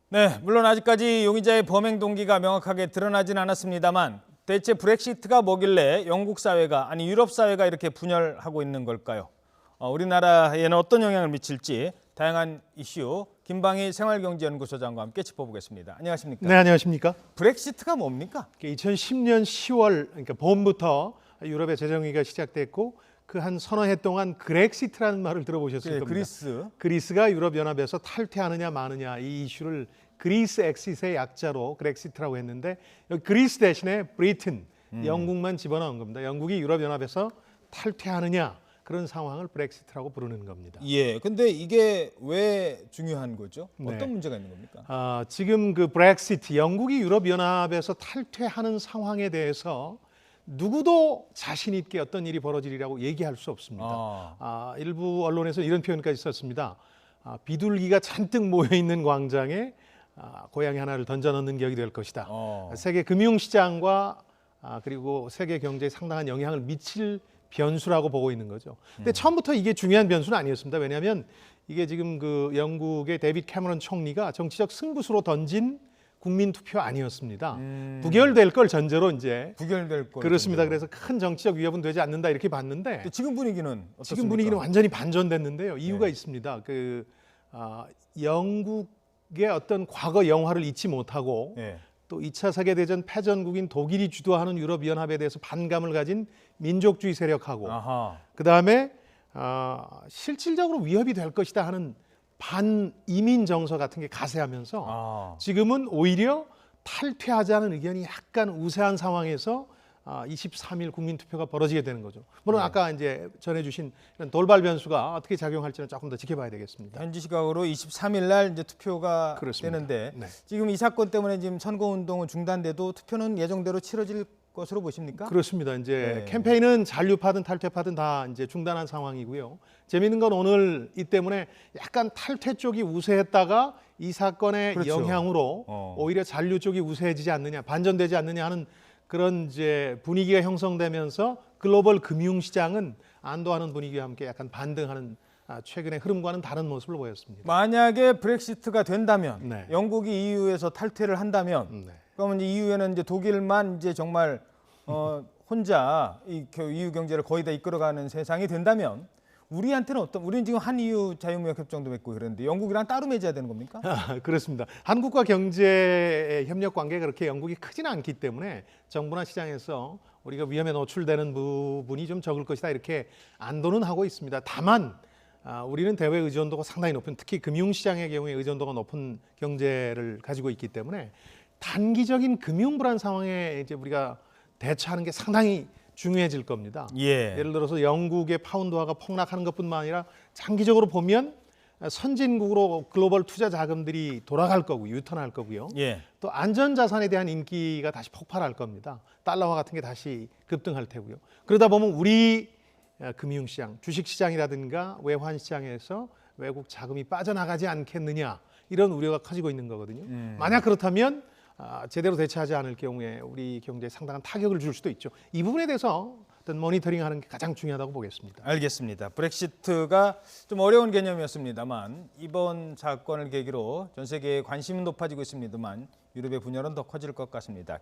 네, 물론 아직까지 용의자의 범행 동기가 명확하게 드러나진 않았습니다만 대체 브렉시트가 뭐길래 영국 사회가 아니 유럽 사회가 이렇게 분열하고 있는 걸까요? 우리나라에는 어떤 영향을 미칠지 다양한 이슈 김방희 생활경제연구소장과 함께 짚어보겠습니다. 안녕하십니까? 네, 안녕하십니까? 브렉시트가 뭡니까? 2010년 10월 그러니까 봄부터 유럽의 재정위기가 시작됐고 그 한 서너 해 동안 그렉시트라는 말을 들어보셨을 겁니다. 그리스가 유럽 연합에서 탈퇴하느냐 마느냐 이 이슈를 그리스 엑시트의 약자로 그렉시트라고 했는데 여기 그리스 대신에 브리튼 영국만 집어넣은 겁니다. 영국이 유럽 연합에서 탈퇴하느냐 그런 상황을 브렉시트라고 부르는 겁니다. 예, 근데 이게 왜 중요한 거죠? 네. 어떤 문제가 있는 겁니까? 지금 그 브렉시트 영국이 유럽 연합에서 탈퇴하는 상황에 대해서 누구도 자신 있게 어떤 일이 벌어지리라고 얘기할 수 없습니다. 일부 언론에서 이런 표현까지 썼습니다. 비둘기가 잔뜩 모여 있는 광장에 고양이 하나를 던져넣는 격이 될 것이다. 세계 금융시장과 그리고 세계 경제에 상당한 영향을 미칠 변수라고 보고 있는 거죠. 근데 처음부터 이게 중요한 변수는 아니었습니다. 왜냐하면 이게 지금 그 영국의 데빗 캐머런 총리가 정치적 승부수로 던진 국민 투표 아니었습니다. 부결될 걸 전제로 이제 부결될 걸 그렇습니다. 전제로. 그래서 큰 정치적 위협은 되지 않는다 이렇게 봤는데 지금 분위기는 어떻습니까? 지금 분위기는 완전히 반전됐는데요. 이유가 있습니다. 영국의 어떤 과거 영화를 잊지 못하고 또 2차 세계대전 패전국인 독일이 주도하는 유럽연합에 대해서 반감을 가진 민족주의 세력하고 그다음에 실질적으로 위협이 될 것이다 하는 반이민 정서 같은 게 가세하면서 지금은 오히려 탈퇴하자는 의견이 약간 우세한 상황에서 23일 국민투표가 벌어지게 되는 거죠. 물론 아까 이제 전해주신 이런 돌발 변수가 어떻게 작용할지는 조금 더 지켜봐야 되겠습니다. 현지 시각으로 23일 날 이제 투표가 그렇습니다. 되는데 네. 지금 이 사건 때문에 지금 선거운동은 중단돼도 투표는 예정대로 치러질 것으로 보십니까? 그렇습니다. 이제 캠페인은 잔류파든 탈퇴파든 다 이제 중단한 상황이고요. 재미있는 건 오늘 이 때문에 약간 탈퇴 쪽이 우세했다가 이 사건의 영향으로 오히려 잔류 쪽이 우세해지지 않느냐, 반전되지 않느냐 하는 그런 이제 분위기가 형성되면서 글로벌 금융시장은 안도하는 분위기와 함께 약간 반등하는 최근의 흐름과는 다른 모습을 보였습니다. 만약에 브렉시트가 된다면 영국이 EU에서 탈퇴를 한다면 그러면 EU에는 이제 독일만 이제 정말 혼자 이 EU 경제를 거의 다 이끌어가는 세상이 된다면 우리한테는 우리는 지금 한EU 자유무역 협정도 맺고 그러는데 영국이랑 따로 맺어야 되는 겁니까? 그렇습니다. 한국과 경제 협력 관계가 그렇게 영국이 크지는 않기 때문에 정부나 시장에서 우리가 위험에 노출되는 부분이 좀 적을 것이다 이렇게 안도는 하고 있습니다. 다만 우리는 대외 의존도가 상당히 높은 특히 금융시장의 경우에 의존도가 높은 경제를 가지고 있기 때문에 단기적인 금융 불안 상황에 이제 우리가 대처하는 게 상당히 중요해질 겁니다. 예를 들어서 영국의 파운드화가 폭락하는 것뿐만 아니라 장기적으로 보면 선진국으로 글로벌 투자 자금들이 돌아갈 거고 유턴할 거고요. 또 안전자산에 대한 인기가 다시 폭발할 겁니다. 달러화 같은 게 다시 급등할 테고요. 그러다 보면 우리 금융시장, 주식시장이라든가 외환시장에서 외국 자금이 빠져나가지 않겠느냐 이런 우려가 커지고 있는 거거든요. 만약 그렇다면 제대로 대처하지 않을 경우에 우리 경제에 상당한 타격을 줄 수도 있죠. 이 부분에 대해서 어떤 모니터링하는 게 가장 중요하다고 보겠습니다. 알겠습니다. 브렉시트가 좀 어려운 개념이었습니다만 이번 사건을 계기로 전 세계에 관심은 높아지고 있습니다만 유럽의 분열은 더 커질 것 같습니다.